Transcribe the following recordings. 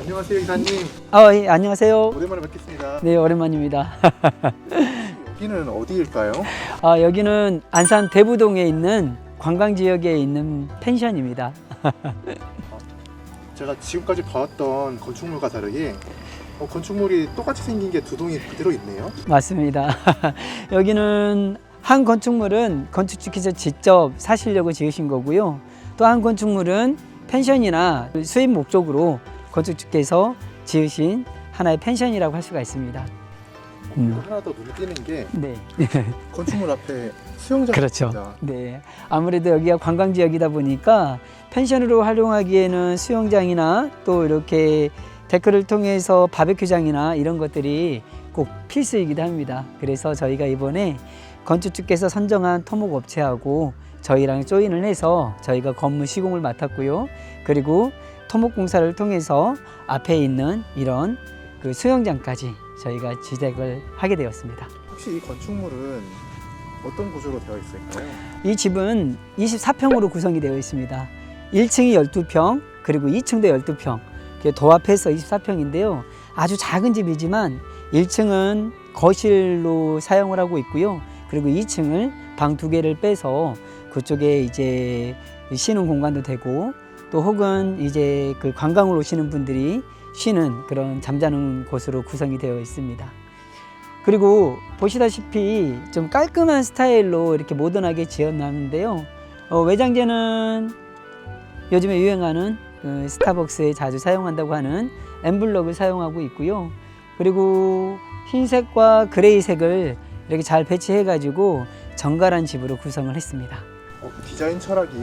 안녕하세요, 이사님. 예, 안녕하세요. 오랜만에 뵙겠습니다. 네, 오랜만입니다. 여기는 어디일까요? 여기는 안산 대부동에 있는 관광 지역에 있는 펜션입니다. 제가 지금까지 봐왔던 건축물과 다르게 건축물이 똑같이 생긴 게 두 동이 그대로 있네요. 맞습니다. 여기는 한 건축물은 건축주께서 직접 사시려고 지으신 거고요. 또 한 건축물은 펜션이나 수입 목적으로 건축주께서 지으신 하나의 펜션이라고 할 수가 있습니다. 하나 더 눈에 띄는 게 네. 건축물 앞에 수영장이 그렇죠. 있습니다. 네. 아무래도 여기가 관광 지역이다 보니까 펜션으로 활용하기에는 수영장이나 또 이렇게 데크를 통해서 바베큐장이나 이런 것들이 꼭 필수이기도 합니다. 그래서 저희가 이번에 건축주께서 선정한 토목 업체하고 저희랑 조인을 해서 저희가 건물 시공을 맡았고요. 그리고 토목 공사를 통해서 앞에 있는 이런 그 수영장까지 저희가 지적을 하게 되었습니다. 혹시 이 건축물은 어떤 구조로 되어 있을까요? 이 집은 24평으로 구성이 되어 있습니다. 1층이 12평, 그리고 2층도 12평. 도합해서 24평인데요. 아주 작은 집이지만 1층은 거실로 사용을 하고 있고요. 그리고 2층을 방 2개를 빼서 그쪽에 이제 쉬는 공간도 되고 또 혹은 이제 그 관광을 오시는 분들이 쉬는 그런 잠자는 곳으로 구성이 되어 있습니다. 그리고 보시다시피 좀 깔끔한 스타일로 이렇게 모던하게 지어놨는데요. 외장재는 요즘에 유행하는 스타벅스에 자주 사용한다고 하는 엠블럭을 사용하고 있고요. 그리고 흰색과 그레이색을 이렇게 잘 배치해 가지고 정갈한 집으로 구성을 했습니다. 디자인 철학이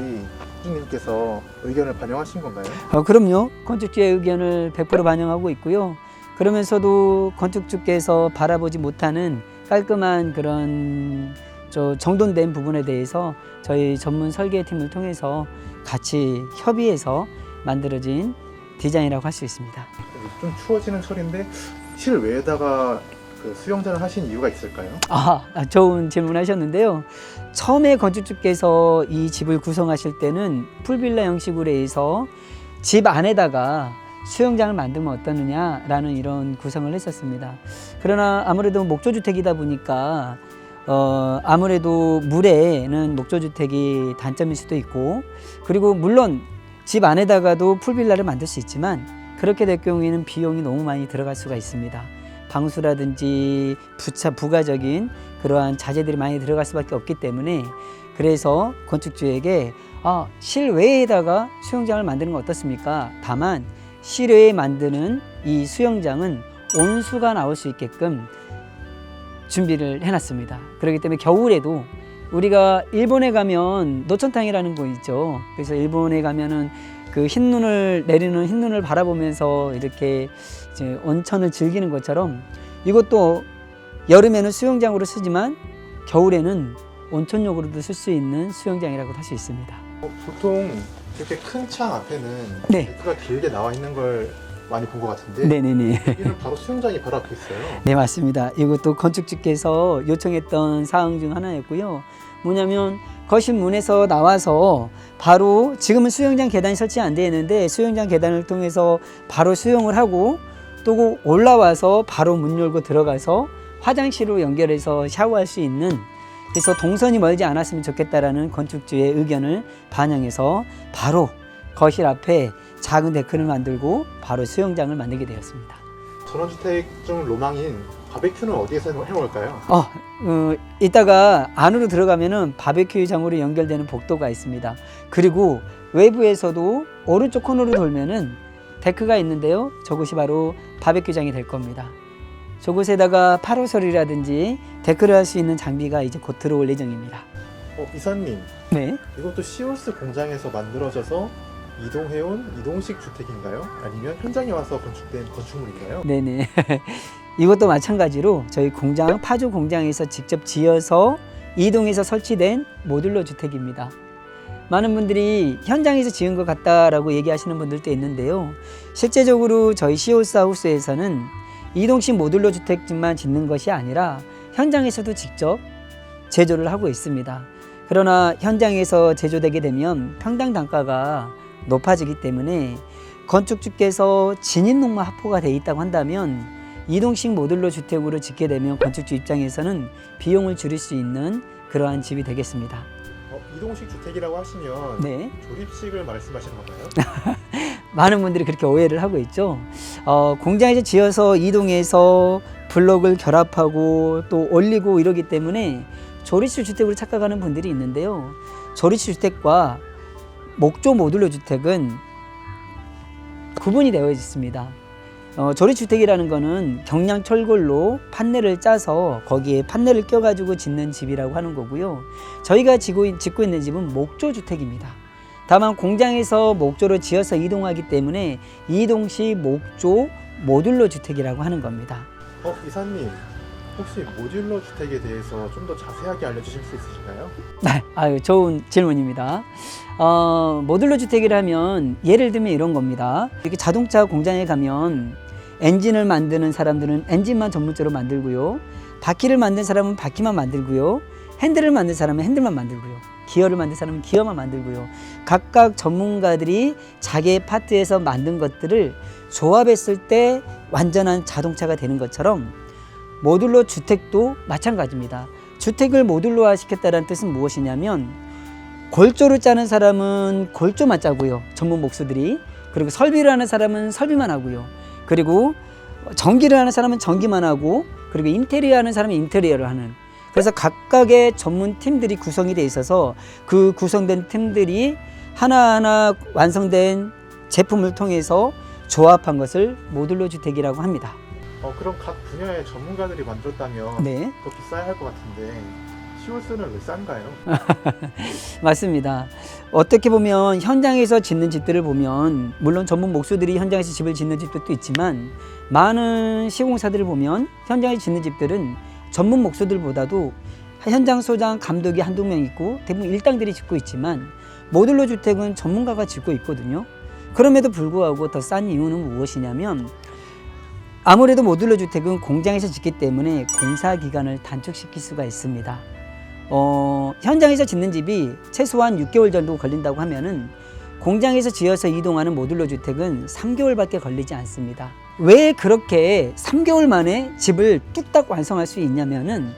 주님께서 의견을 반영하신 건가요? 그럼요. 건축주의 의견을 100% 반영하고 있고요. 그러면서도 건축주께서 바라보지 못하는 깔끔한 그런 정돈된 부분에 대해서 저희 전문 설계팀을 통해서 같이 협의해서 만들어진 디자인이라고 할 수 있습니다. 좀 추워지는 철인데 실외에다가 그 수영장을 하신 이유가 있을까요? 좋은 질문 하셨는데요. 처음에 건축주께서 이 집을 구성하실 때는 풀빌라 형식으로 해서 집 안에다가 수영장을 만들면 어떠느냐라는 이런 구성을 했었습니다. 그러나 아무래도 목조주택이다 보니까 아무래도 물에는 목조주택이 단점일 수도 있고, 그리고 물론 집 안에다가도 풀빌라를 만들 수 있지만 그렇게 될 경우에는 비용이 너무 많이 들어갈 수가 있습니다. 방수라든지 부가적인 그러한 자재들이 많이 들어갈 수밖에 없기 때문에, 그래서 건축주에게 실외에다가 수영장을 만드는 건 어떻습니까? 다만 실외에 만드는 이 수영장은 온수가 나올 수 있게끔 준비를 해놨습니다. 그렇기 때문에 겨울에도 우리가 일본에 가면 노천탕이라는 곳 있죠. 그래서 일본에 가면은 그 흰눈을 내리는 흰눈을 바라보면서 이렇게 이제 온천을 즐기는 것처럼 이것도 여름에는 수영장으로 쓰지만 겨울에는 온천용으로도 쓸 수 있는 수영장이라고 할 수 있습니다. 보통 이렇게 큰 창 앞에는 네. 데크가 길게 나와 있는 걸 많이 본 것 같은데 네네네. 여기는 바로 수영장이 바로 앞에 있어요. 네, 맞습니다. 이것도 건축주께서 요청했던 사항 중 하나였고요. 뭐냐면 거실 문에서 나와서 바로, 지금은 수영장 계단이 설치 안 되어 있는데 수영장 계단을 통해서 바로 수영을 하고 또 올라와서 바로 문 열고 들어가서 화장실로 연결해서 샤워할 수 있는, 그래서 동선이 멀지 않았으면 좋겠다라는 건축주의 의견을 반영해서 바로 거실 앞에 작은 데크를 만들고 바로 수영장을 만들게 되었습니다. 전원주택 중 로망인 바베큐는 어디에서 해먹을까요? 이따가 안으로 들어가면은 바베큐장으로 연결되는 복도가 있습니다. 그리고 외부에서도 오른쪽 코너로 돌면은 데크가 있는데요. 저곳이 바로 바베큐장이 될 겁니다. 저곳에다가 파로솔이라든지 데크를 할 수 있는 장비가 이제 곧 들어올 예정입니다. 이사님, 네. 이것도 시오스 공장에서 만들어져서 이동해온 이동식 주택인가요? 아니면 현장에 와서 건축된 건축물인가요? 네네. 이것도 마찬가지로 저희 공장, 파주 공장에서 직접 지어서 이동해서 설치된 모듈러 주택입니다. 많은 분들이 현장에서 지은 것 같다라고 얘기하시는 분들도 있는데요. 실제적으로 저희 시오스 하우스에서는 이동식 모듈러 주택만 짓는 것이 아니라 현장에서도 직접 제조를 하고 있습니다. 그러나 현장에서 제조되게 되면 평당 단가가 높아지기 때문에 건축주께서 진입농마 합포가 돼 있다고 한다면 이동식 모듈러 주택으로 짓게 되면 건축주 입장에서는 비용을 줄일 수 있는 그러한 집이 되겠습니다. 이동식 주택이라고 하시면 네. 조립식을 말씀하시는 건가요? 많은 분들이 그렇게 오해를 하고 있죠. 공장에서 지어서 이동해서 블록을 결합하고 또 올리고 이러기 때문에 조립식 주택으로 착각하는 분들이 있는데요. 조립식 주택과 목조 모듈러 주택은 구분이 되어 있습니다. 조립주택이라는 거는 경량 철골로 판넬을 짜서 거기에 판넬을 껴가지고 짓는 집이라고 하는 거고요. 저희가 짓고 있는 집은 목조주택입니다. 다만 공장에서 목조로 지어서 이동하기 때문에 이동식 목조 모듈러 주택이라고 하는 겁니다. 이사님, 혹시 모듈러 주택에 대해서 좀 더 자세하게 알려주실 수 있으신가요? 네, 아유, 좋은 질문입니다. 모듈러 주택이라면 예를 들면 이런 겁니다. 이렇게 자동차 공장에 가면 엔진을 만드는 사람들은 엔진만 전문적으로 만들고요. 바퀴를 만든 사람은 바퀴만 만들고요. 핸들을 만든 사람은 핸들만 만들고요. 기어를 만든 사람은 기어만 만들고요. 각각 전문가들이 자기의 파트에서 만든 것들을 조합했을 때 완전한 자동차가 되는 것처럼 모듈러 주택도 마찬가지입니다. 주택을 모듈러화 시켰다는 뜻은 무엇이냐면 골조를 짜는 사람은 골조만 짜고요. 전문 목수들이. 그리고 설비를 하는 사람은 설비만 하고요. 그리고 전기를 하는 사람은 전기만 하고, 그리고 인테리어 하는 사람은 인테리어를 하는. 그래서 각각의 전문 팀들이 구성이 돼 있어서 그 구성된 팀들이 하나하나 완성된 제품을 통해서 조합한 것을 모듈러 주택이라고 합니다. 그럼 각 분야의 전문가들이 만들었다면 네. 더 비싸야 할 것 같은데 시월스는 왜 싼가요? 맞습니다. 어떻게 보면 현장에서 짓는 집들을 보면 물론 전문 목수들이 현장에서 집을 짓는 집들도 있지만 많은 시공사들을 보면 현장에서 짓는 집들은 전문 목수들보다도 현장 소장 감독이 한두 명 있고 대부분 일당들이 짓고 있지만 모듈러 주택은 전문가가 짓고 있거든요. 그럼에도 불구하고 더 싼 이유는 무엇이냐면 아무래도 모듈러 주택은 공장에서 짓기 때문에 공사 기간을 단축시킬 수가 있습니다. 현장에서 짓는 집이 최소한 6개월 정도 걸린다고 하면은 공장에서 지어서 이동하는 모듈러 주택은 3개월밖에 걸리지 않습니다. 왜 그렇게 3개월 만에 집을 뚝딱 완성할 수 있냐면은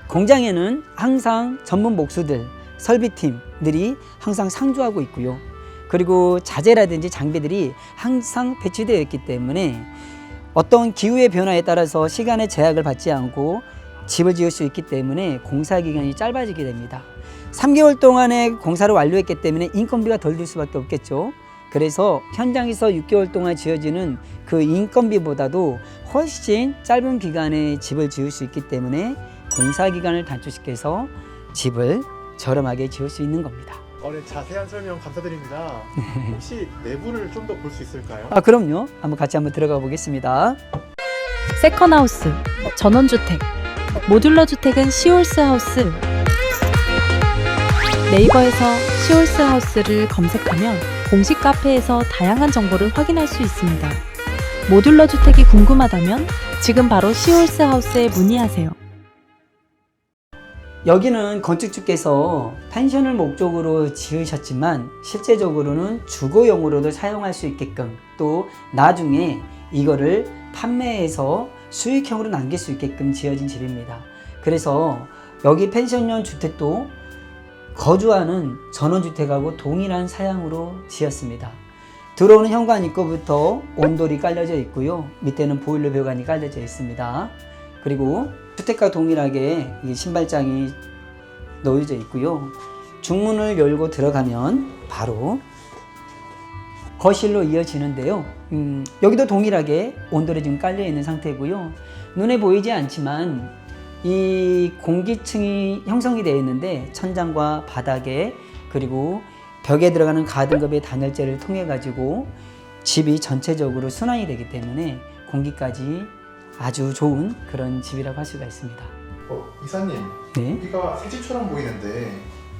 공장에는 항상 전문 목수들, 설비팀들이 항상 상주하고 있고요. 그리고 자재라든지 장비들이 항상 배치되어 있기 때문에 어떤 기후의 변화에 따라서 시간의 제약을 받지 않고 집을 지을 수 있기 때문에 공사 기간이 짧아지게 됩니다. 3개월 동안에 공사를 완료했기 때문에 인건비가 덜 들 수밖에 없겠죠. 그래서 현장에서 6개월 동안 지어지는 그 인건비보다도 훨씬 짧은 기간에 집을 지을 수 있기 때문에 공사 기간을 단축시켜서 집을 저렴하게 지을 수 있는 겁니다. 네, 자세한 설명 감사드립니다. 혹시 내부를 좀 더 볼 수 있을까요? 그럼요. 한번 같이 한번 들어가 보겠습니다. 세컨하우스, 전원주택, 모듈러 주택은 시올스하우스. 네이버에서 시올스하우스를 검색하면 공식 카페에서 다양한 정보를 확인할 수 있습니다. 모듈러 주택이 궁금하다면 지금 바로 시올스하우스에 문의하세요. 여기는 건축주께서 펜션을 목적으로 지으셨지만 실제적으로는 주거용으로도 사용할 수 있게끔 또 나중에 이거를 판매해서 수익형으로 남길 수 있게끔 지어진 집입니다. 그래서 여기 펜션형 주택도 거주하는 전원주택하고 동일한 사양으로 지었습니다. 들어오는 현관 입구부터 온돌이 깔려져 있고요. 밑에는 보일러 배관이 깔려져 있습니다. 그리고 주택과 동일하게 신발장이 놓여져 있고요. 중문을 열고 들어가면 바로 거실로 이어지는데요. 여기도 동일하게 온돌이 지금 깔려 있는 상태고요. 눈에 보이지 않지만 이 공기층이 형성이 되어 있는데 천장과 바닥에 그리고 벽에 들어가는 가등급의 단열재를 통해 가지고 집이 전체적으로 순환이 되기 때문에 공기까지 아주 좋은 그런 집이라고 할 수가 있습니다. 이사님, 네. 여기가 새 집처럼 보이는데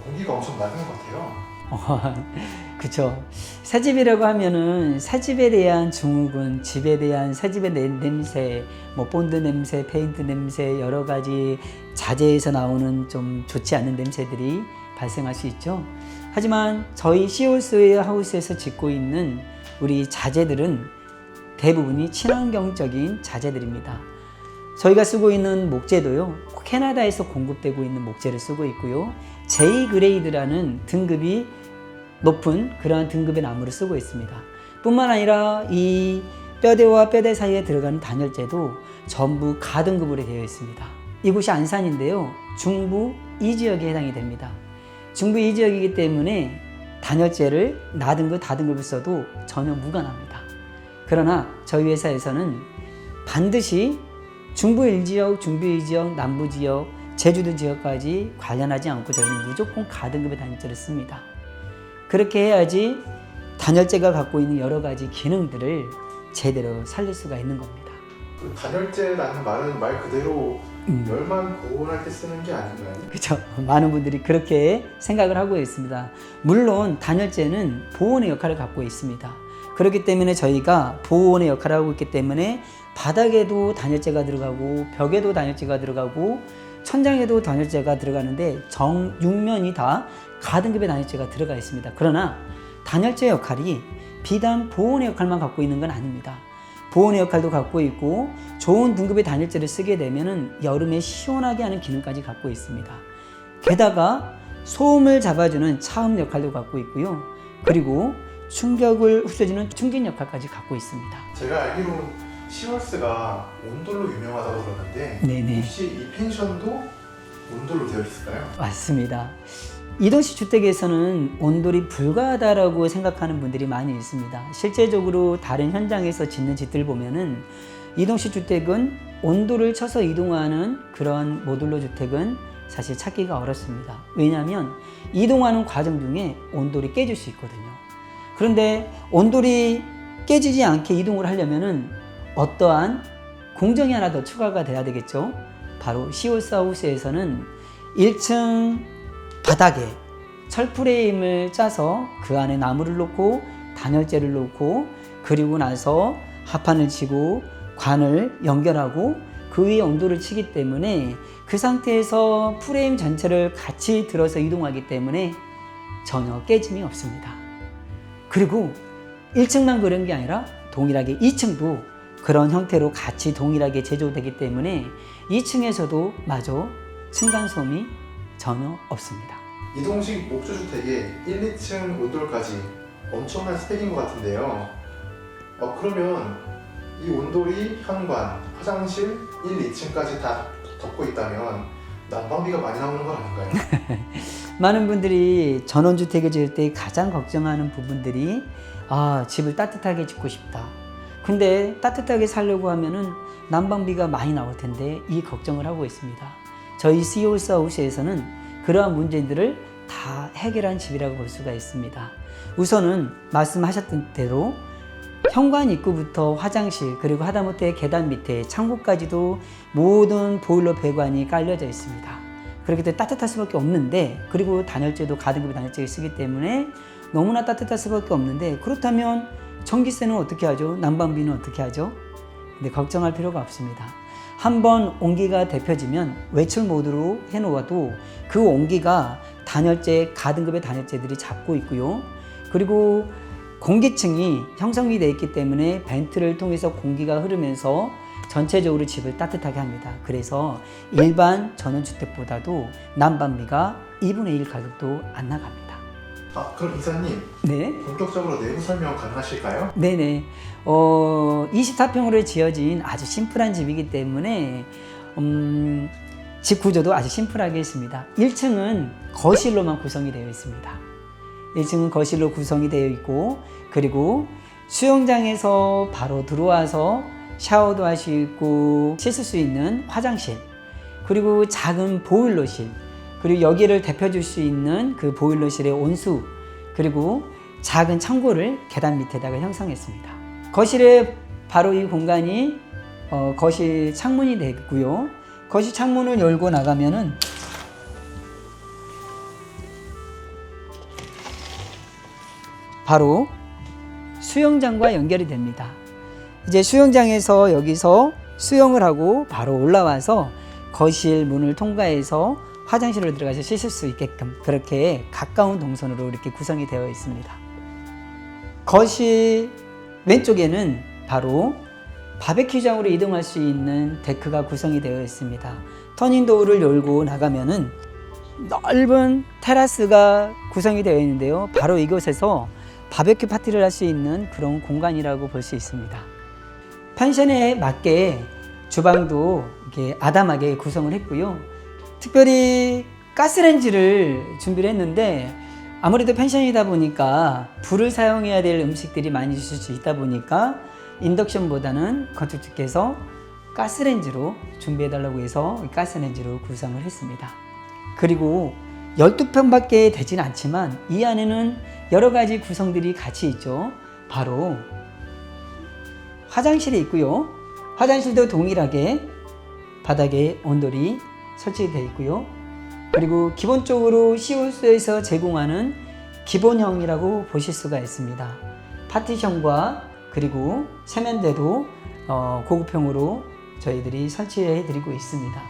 공기가 엄청 맑은 것 같아요. 그쵸. 새 집이라고 하면은 새 집에 대한 증후군, 집에 대한 새 집의 냄새, 본드 냄새, 페인트 냄새, 여러 가지 자재에서 나오는 좀 좋지 않은 냄새들이 발생할 수 있죠. 하지만 저희 시올스 하우스에서 짓고 있는 우리 자재들은 대부분이 친환경적인 자재들입니다. 저희가 쓰고 있는 목재도요, 캐나다에서 공급되고 있는 목재를 쓰고 있고요, J 그레이드라는 등급이 높은 그러한 등급의 나무를 쓰고 있습니다. 뿐만 아니라 이 뼈대와 뼈대 사이에 들어가는 단열재도 전부 가등급으로 되어 있습니다. 이곳이 안산인데요, 중부 이 지역에 해당이 됩니다. 중부 이 지역이기 때문에 단열재를 나등급, 다등급을 써도 전혀 무관합니다. 그러나 저희 회사에서는 반드시 중부 1지역, 중부 2지역, 남부 지역, 제주도 지역까지 관련하지 않고 저희는 무조건 가등급의 단열재를 씁니다. 그렇게 해야지 단열재가 갖고 있는 여러 가지 기능들을 제대로 살릴 수가 있는 겁니다. 그 단열재라는 말은 말 그대로 열만 보온할 때 쓰는 게 아닌가요? 그렇죠. 많은 분들이 그렇게 생각을 하고 있습니다. 물론 단열재는 보온의 역할을 갖고 있습니다. 그렇기 때문에 저희가 보온의 역할을 하고 있기 때문에 바닥에도 단열재가 들어가고 벽에도 단열재가 들어가고 천장에도 단열재가 들어가는데 정 6면이 다 가등급의 단열재가 들어가 있습니다. 그러나 단열재 역할이 비단 보온의 역할만 갖고 있는 건 아닙니다. 보온의 역할도 갖고 있고 좋은 등급의 단열재를 쓰게 되면 여름에 시원하게 하는 기능까지 갖고 있습니다. 게다가 소음을 잡아주는 차음 역할도 갖고 있고요. 그리고 충격을 흡수해주는 충진 역할까지 갖고 있습니다. 제가 알기로는 시월스가 온돌로 유명하다고 들었는데 네네. 혹시 이 펜션도 온돌로 되어 있을까요? 맞습니다. 이동식 주택에서는 온돌이 불가하다라고 생각하는 분들이 많이 있습니다. 실제적으로 다른 현장에서 짓는 집들 보면은 이동식 주택은 온돌을 쳐서 이동하는 그런 모듈러 주택은 사실 찾기가 어렵습니다. 왜냐하면 이동하는 과정 중에 온돌이 깨질 수 있거든요. 그런데 온돌이 깨지지 않게 이동을 하려면은 어떠한 공정이 하나 더 추가가 돼야 되겠죠. 바로 시홀스 하우스에서는 1층 바닥에 철 프레임을 짜서 그 안에 나무를 놓고 단열재를 놓고 그리고 나서 합판을 치고 관을 연결하고 그 위에 온도를 치기 때문에 그 상태에서 프레임 전체를 같이 들어서 이동하기 때문에 전혀 깨짐이 없습니다. 그리고 1층만 그런 게 아니라 동일하게 2층도 그런 형태로 같이 동일하게 제조되기 때문에 2층에서도 마저 층간소음이 전혀 없습니다. 이동식 목조주택의 1, 2층 온돌까지 엄청난 스펙인 것 같은데요. 그러면 이 온돌이 현관, 화장실 1, 2층까지 다 덮고 있다면 난방비가 많이 나오는 건 아닌가요? 많은 분들이 전원주택을 지을 때 가장 걱정하는 부분들이 집을 따뜻하게 짓고 싶다. 근데 따뜻하게 살려고 하면은 난방비가 많이 나올 텐데 이 걱정을 하고 있습니다. 저희 시홀스 하우스에서는 그러한 문제들을 다 해결한 집이라고 볼 수가 있습니다. 우선은 말씀하셨던 대로 현관 입구부터 화장실 그리고 하다못해 계단 밑에 창고까지도 모든 보일러 배관이 깔려져 있습니다. 그렇기 때문에 따뜻할 수밖에 없는데 그리고 단열재도 가등급의 단열재를 쓰기 때문에 너무나 따뜻할 수밖에 없는데 그렇다면 전기세는 어떻게 하죠? 난방비는 어떻게 하죠? 근데 걱정할 필요가 없습니다. 한번 온기가 데펴지면 외출 모드로 해놓아도 그 온기가 단열재, 가등급의 단열재들이 잡고 있고요. 그리고 공기층이 형성이 되어 있기 때문에 벤트를 통해서 공기가 흐르면서 전체적으로 집을 따뜻하게 합니다. 그래서 일반 전원주택보다도 난방비가 2분의 1 가격도 안 나갑니다. 그럼 이사님, 네. 본격적으로 내부 설명 가능하실까요? 네네. 24평으로 지어진 아주 심플한 집이기 때문에 집 구조도 아주 심플하게 했습니다. 1층은 거실로만 구성이 되어 있습니다. 1층은 거실로 구성이 되어 있고 그리고 수영장에서 바로 들어와서 샤워도 할 수 있고 씻을 수 있는 화장실 그리고 작은 보일러실 그리고 여기를 데펴줄 수 있는 그 보일러실의 온수 그리고 작은 창고를 계단 밑에다가 형성했습니다. 거실에 바로 이 공간이 거실 창문이 되고요. 거실 창문을 열고 나가면은 바로 수영장과 연결이 됩니다. 이제 수영장에서 여기서 수영을 하고 바로 올라와서 거실 문을 통과해서 화장실로 들어가서 씻을 수 있게끔 그렇게 가까운 동선으로 이렇게 구성이 되어 있습니다. 거실 왼쪽에는 바로 바베큐장으로 이동할 수 있는 데크가 구성이 되어 있습니다. 터닝도어를 열고 나가면은 넓은 테라스가 구성이 되어 있는데요. 바로 이곳에서 바베큐 파티를 할 수 있는 그런 공간이라고 볼 수 있습니다. 펜션에 맞게 주방도 이렇게 아담하게 구성을 했고요. 특별히 가스레인지를 준비를 했는데 아무래도 펜션이다 보니까 불을 사용해야 될 음식들이 많이 있을 수 있다 보니까 인덕션보다는 건축주께서 가스레인지로 준비해 달라고 해서 가스레인지로 구성을 했습니다. 그리고 12평밖에 되지는 않지만 이 안에는 여러 가지 구성들이 같이 있죠. 바로 화장실이 있고요. 화장실도 동일하게 바닥에 온돌이 설치되어 있고요. 그리고 기본적으로 시홀스에서 제공하는 기본형이라고 보실 수가 있습니다. 파티션과 그리고 세면대도 고급형으로 저희들이 설치해 드리고 있습니다.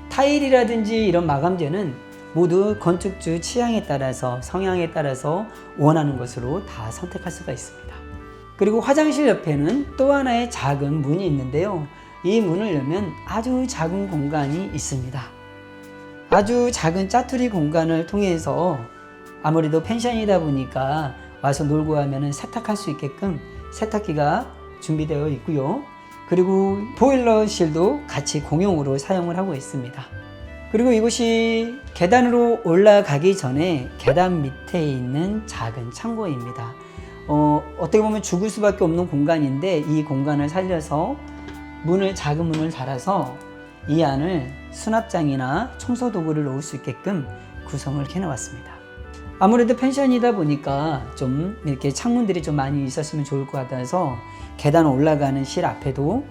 타일이라든지 이런 마감재는 모두 건축주 취향에 따라서 성향에 따라서 원하는 것으로 다 선택할 수가 있습니다. 그리고 화장실 옆에는 또 하나의 작은 문이 있는데요. 이 문을 열면 아주 작은 공간이 있습니다. 아주 작은 짜투리 공간을 통해서 아무래도 펜션이다 보니까 와서 놀고 하면 세탁할 수 있게끔 세탁기가 준비되어 있고요. 그리고 보일러실도 같이 공용으로 사용을 하고 있습니다. 그리고 이곳이 계단으로 올라가기 전에 계단 밑에 있는 작은 창고입니다. 어떻게 보면 죽을 수밖에 없는 공간인데 이 공간을 살려서 작은 문을 달아서 이 안을 수납장이나 청소 도구를 놓을 수 있게끔 구성을 해놓았습니다. 아무래도 펜션이다 보니까 좀 이렇게 창문들이 좀 많이 있었으면 좋을 것 같아서 계단 올라가는 실 앞에도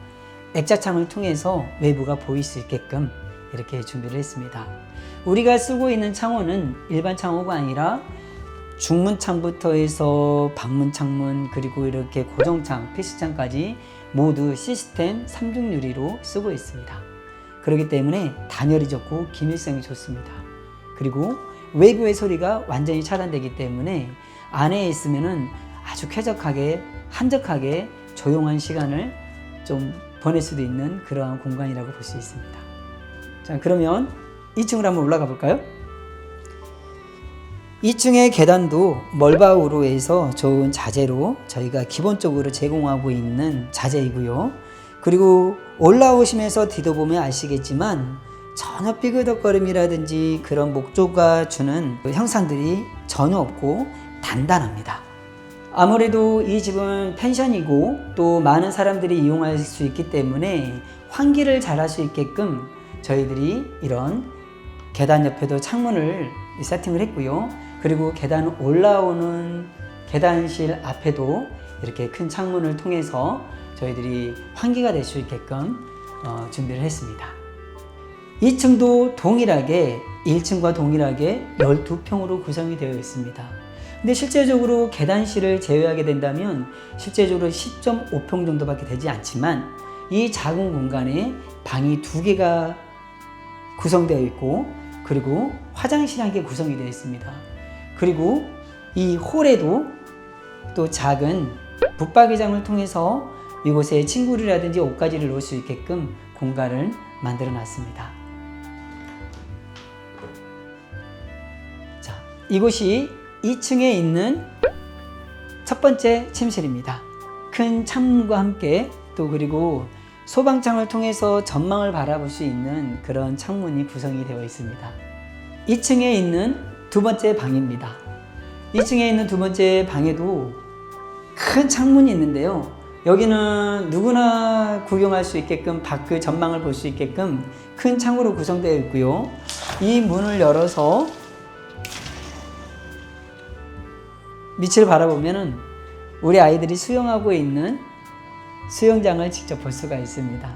액자창을 통해서 외부가 보일 수 있게끔 이렇게 준비를 했습니다. 우리가 쓰고 있는 창호는 일반 창호가 아니라 중문창부터 해서 방문창문 그리고 이렇게 고정창, 피스창까지 모두 시스템 3중 유리로 쓰고 있습니다. 그렇기 때문에 단열이 좋고 기밀성이 좋습니다. 그리고 외부의 소리가 완전히 차단되기 때문에 안에 있으면은 아주 쾌적하게 한적하게 조용한 시간을 좀 보낼 수도 있는 그러한 공간이라고 볼 수 있습니다. 자, 그러면 2층으로 한번 올라가 볼까요? 2층의 계단도 멀바우로 해서 좋은 자재로 저희가 기본적으로 제공하고 있는 자재이고요. 그리고 올라오시면서 뒤져보면 아시겠지만 전혀 삐그덕거림이라든지 그런 목조가 주는 형상들이 전혀 없고 단단합니다. 아무래도 이 집은 펜션이고 또 많은 사람들이 이용할 수 있기 때문에 환기를 잘 할 수 있게끔 저희들이 이런 계단 옆에도 창문을 세팅을 했고요. 그리고 계단 올라오는 계단실 앞에도 이렇게 큰 창문을 통해서 저희들이 환기가 될 수 있게끔 준비를 했습니다. 2층도 동일하게 1층과 동일하게 12평으로 구성이 되어 있습니다. 근데 실제적으로 계단실을 제외하게 된다면 실제적으로 10.5평 정도밖에 되지 않지만 이 작은 공간에 방이 2개가 구성되어 있고 그리고 화장실 1개 구성이 되어 있습니다. 그리고 이 홀에도 또 작은 붙박이장을 통해서 이곳에 친구들이라든지 옷가지를 놓을 수 있게끔 공간을 만들어 놨습니다. 자, 이곳이 2층에 있는 첫 번째 침실입니다. 큰 창문과 함께 또 그리고 소방창을 통해서 전망을 바라볼 수 있는 그런 창문이 구성이 되어 있습니다. 2층에 있는 두 번째 방입니다. 2층에 있는 두 번째 방에도 큰 창문이 있는데요. 여기는 누구나 구경할 수 있게끔 밖의 전망을 볼 수 있게끔 큰 창으로 구성되어 있고요. 이 문을 열어서 밑을 바라보면은 우리 아이들이 수영하고 있는 수영장을 직접 볼 수가 있습니다.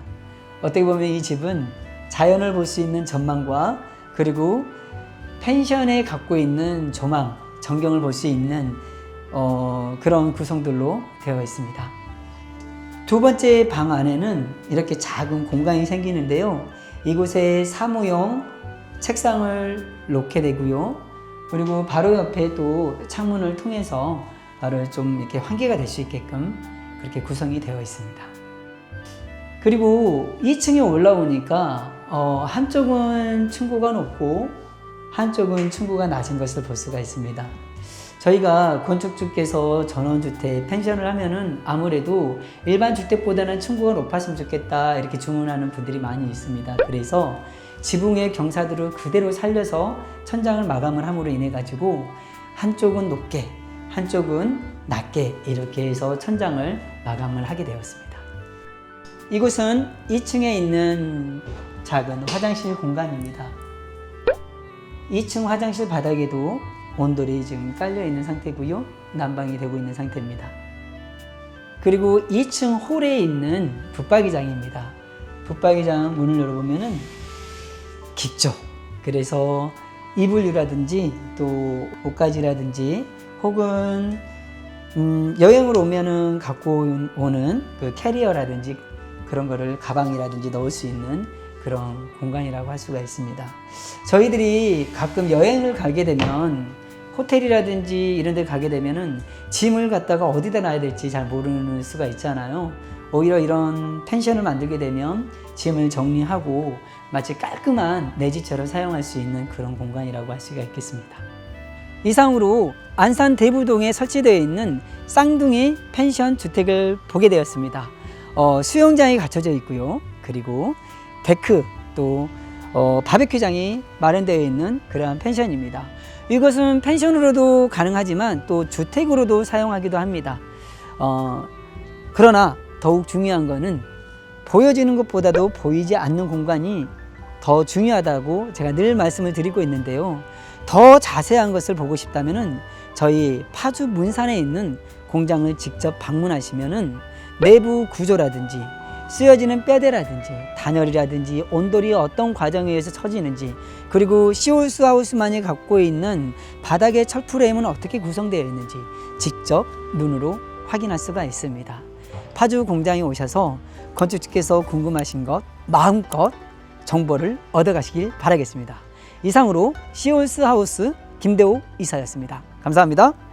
어떻게 보면 이 집은 자연을 볼 수 있는 전망과 그리고 펜션에 갖고 있는 조망, 전경을 볼 수 있는 그런 구성들로 되어 있습니다. 두 번째 방 안에는 이렇게 작은 공간이 생기는데요. 이곳에 사무용 책상을 놓게 되고요. 그리고 바로 옆에 또 창문을 통해서 바로 좀 이렇게 환기가 될 수 있게끔 그렇게 구성이 되어 있습니다. 그리고 2층에 올라오니까 한쪽은 층고가 높고 한쪽은 층고가 낮은 것을 볼 수가 있습니다. 저희가 건축주께서 전원주택, 펜션을 하면은 아무래도 일반 주택보다는 층고가 높았으면 좋겠다 이렇게 주문하는 분들이 많이 있습니다. 그래서 지붕의 경사들을 그대로 살려서 천장을 마감을 함으로 인해 가지고 한쪽은 높게 한쪽은 낮게 이렇게 해서 천장을 마감을 하게 되었습니다. 이곳은 2층에 있는 작은 화장실 공간입니다. 2층 화장실 바닥에도 온돌이 지금 깔려 있는 상태고요. 난방이 되고 있는 상태입니다. 그리고 2층 홀에 있는 붙박이장입니다. 붙박이장 문을 열어보면은 깊죠. 그래서 이불류라든지 또 옷가지라든지 혹은 여행을 오면은 갖고 오는 그 캐리어라든지 그런 거를 가방이라든지 넣을 수 있는 그런 공간이라고 할 수가 있습니다. 저희들이 가끔 여행을 가게 되면 호텔이라든지 이런 데 가게 되면은 짐을 갖다가 어디다 놔야 될지 잘 모르는 수가 있잖아요. 오히려 이런 펜션을 만들게 되면 짐을 정리하고 마치 깔끔한 내 집처럼 사용할 수 있는 그런 공간이라고 할 수가 있겠습니다. 이상으로 안산 대부동에 설치되어 있는 쌍둥이 펜션 주택을 보게 되었습니다. 수영장이 갖춰져 있고요. 그리고 데크 또 바베큐장이 마련되어 있는 그러한 펜션입니다. 이것은 펜션으로도 가능하지만 또 주택으로도 사용하기도 합니다. 그러나 더욱 중요한 것은 보여지는 것보다도 보이지 않는 공간이 더 중요하다고 제가 늘 말씀을 드리고 있는데요. 더 자세한 것을 보고 싶다면 저희 파주 문산에 있는 공장을 직접 방문하시면 내부 구조라든지 쓰여지는 뼈대라든지 단열이라든지 온돌이 어떤 과정에 의해서 처지는지 그리고 시홀스 하우스만이 갖고 있는 바닥의 철 프레임은 어떻게 구성되어 있는지 직접 눈으로 확인할 수가 있습니다. 파주 공장에 오셔서 건축주께서 궁금하신 것 마음껏 정보를 얻어가시길 바라겠습니다. 이상으로 시홀스 하우스 김대호 이사였습니다. 감사합니다.